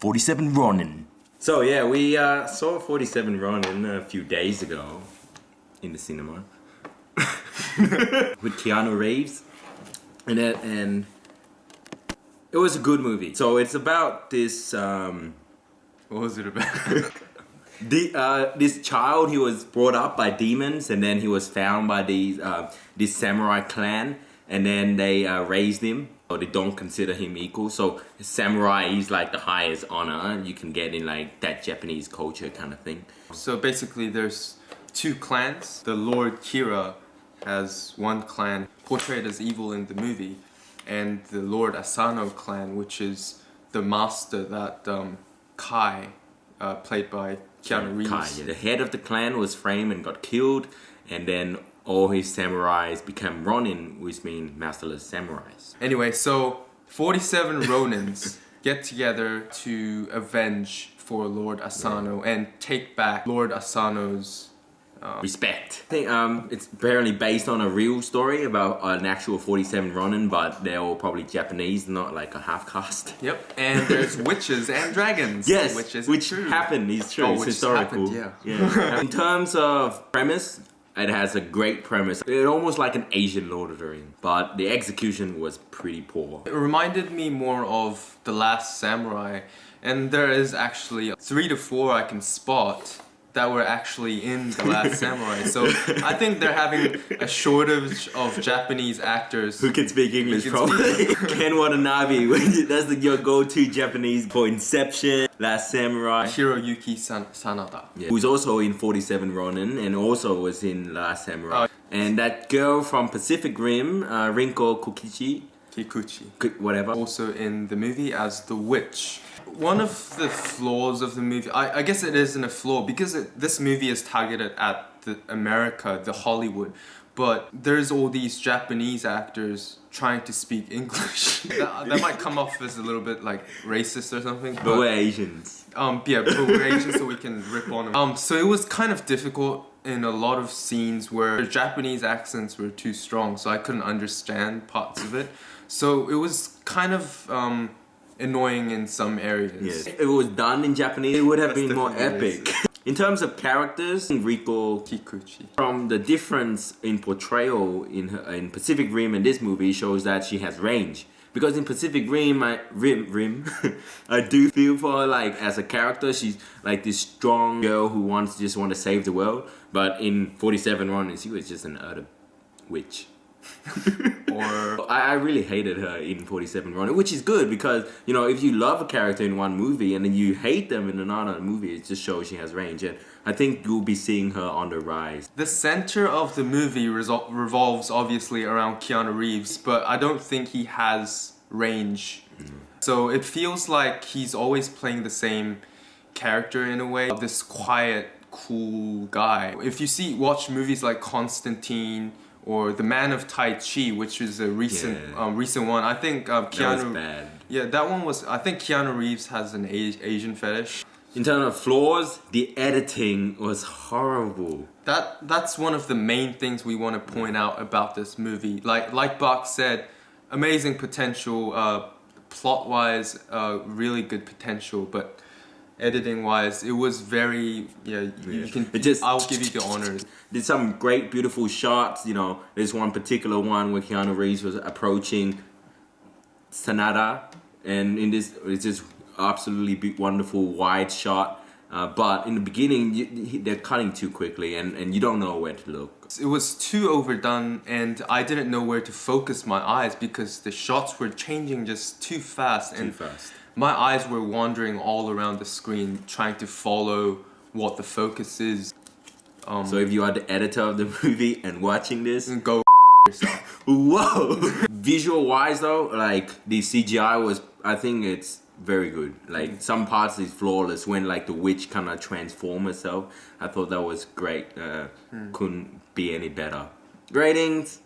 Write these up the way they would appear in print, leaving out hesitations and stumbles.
47 Ronin. So yeah, we saw 47 Ronin a few days ago in the cinema with Keanu Reeves, and it was a good movie. So it's about this. What was it about? This child, he was brought up by demons, and then he was found by this samurai clan, and then they raised him. So they don't consider him equal. So samurai is like the highest honor you can get in like that Japanese culture kind of thing. So basically there's two clans. The Lord Kira has one clan portrayed as evil in the movie, and the Lord Asano clan, which is the master that Kai, played by Keanu Reeves. Kai, yeah. The head of the clan was framed and got killed, and then all his samurais became Ronin, which means masterless samurais. Anyway, so 47 Ronins get together to avenge for Lord Asano and take back Lord Asano's respect. I think it's apparently based on a real story about an actual 47 Ronin, but they're all probably Japanese, not like a half caste. Yep, and there's witches and dragons. Yes, which true. Happened. It's true. Oh, it's historical. Happened, yeah. In terms of premise, it has a great premise. It's almost like an Asian Lord of the Rings, but the execution was pretty poor. It reminded me more of The Last Samurai, and there is actually 3 to 4 I can spot that were actually in The Last Samurai. So I think they're having a shortage of Japanese actors Who can speak English probably. Ken Watanabe, that's your go-to Japanese for Inception, Last Samurai. Hiroyuki Sanada. Yeah. Who's also in 47 Ronin and also was in Last Samurai. And that girl from Pacific Rim, Rinko Kikuchi. Whatever. Also in the movie as the witch. One of the flaws of the movie, I guess it isn't a flaw because this movie is targeted at America, the Hollywood, but there's all these Japanese actors trying to speak English. that might come off as a little bit like racist or something. But we're Asians. Yeah, but we're Asians, so we can rip on them. So it was kind of difficult in a lot of scenes where Japanese accents were too strong, so I couldn't understand parts of it. So it was kind of annoying in some areas. Yes. If it was done in Japanese, it would have been more epic. In terms of characters, Riko Kikuchi. From the difference in portrayal in Pacific Rim and this movie shows that she has range. Because in Pacific Rim, I do feel for her like as a character, she's like this strong girl who just want to save the world. But in 47 Ronin, she was just an utter witch. Or I really hated her in 47 Ronin, which is good because, you know, if you love a character in one movie and then you hate them in another movie, it just shows she has range. And I think you'll be seeing her on the rise. The center of the movie revolves obviously around Keanu Reeves, but I don't think he has range. So it feels like he's always playing the same character in a way. This quiet, cool guy. If you watch movies like Constantine or The Man of Tai Chi, which is a recent one. I think Keanu. That was bad. Yeah, that one was. I think Keanu Reeves has an Asian fetish. In terms of flaws, the editing was horrible. That's one of the main things we want to point out about this movie. Like Bach said, amazing potential. Plot-wise, really good potential, but editing-wise, it was very I'll give you the honors. Did some great, beautiful shots. You know, there's one particular one where Keanu Reeves was approaching Sanada, and in this, it's just absolutely big, wonderful wide shot. But in the beginning, they're cutting too quickly, and you don't know where to look. It was too overdone, and I didn't know where to focus my eyes because the shots were changing just too fast. My eyes were wandering all around the screen trying to follow what the focus is. So if you are the editor of the movie and watching this, go yourself. Whoa! Visual wise though, like the CGI was, I think it's very good. Like some parts is flawless when like the witch kind of transform herself. I thought that was great. Couldn't be any better. Ratings,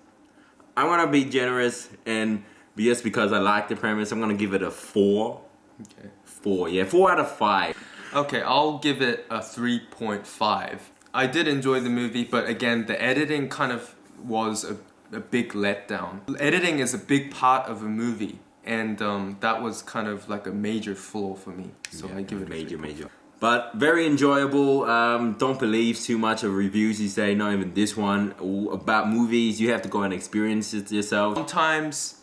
I want to be generous and just because I like the premise, I'm going to give it a 4. Okay. 4, yeah, 4 out of 5. Okay, I'll give it a 3.5. I did enjoy the movie, but again, the editing kind of was a big letdown. Editing is a big part of a movie, and that was kind of like a major flaw for me. So I give it a major. But very enjoyable. Don't believe too much of reviews you say. Not even this one about movies. You have to go and experience it yourself. Sometimes,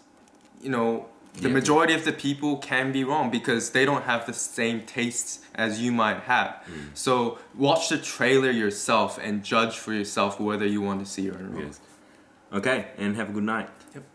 the majority of the people can be wrong because they don't have the same tastes as you might have. So watch the trailer yourself and judge for yourself whether you want to see it or not. Yes. Okay, and have a good night.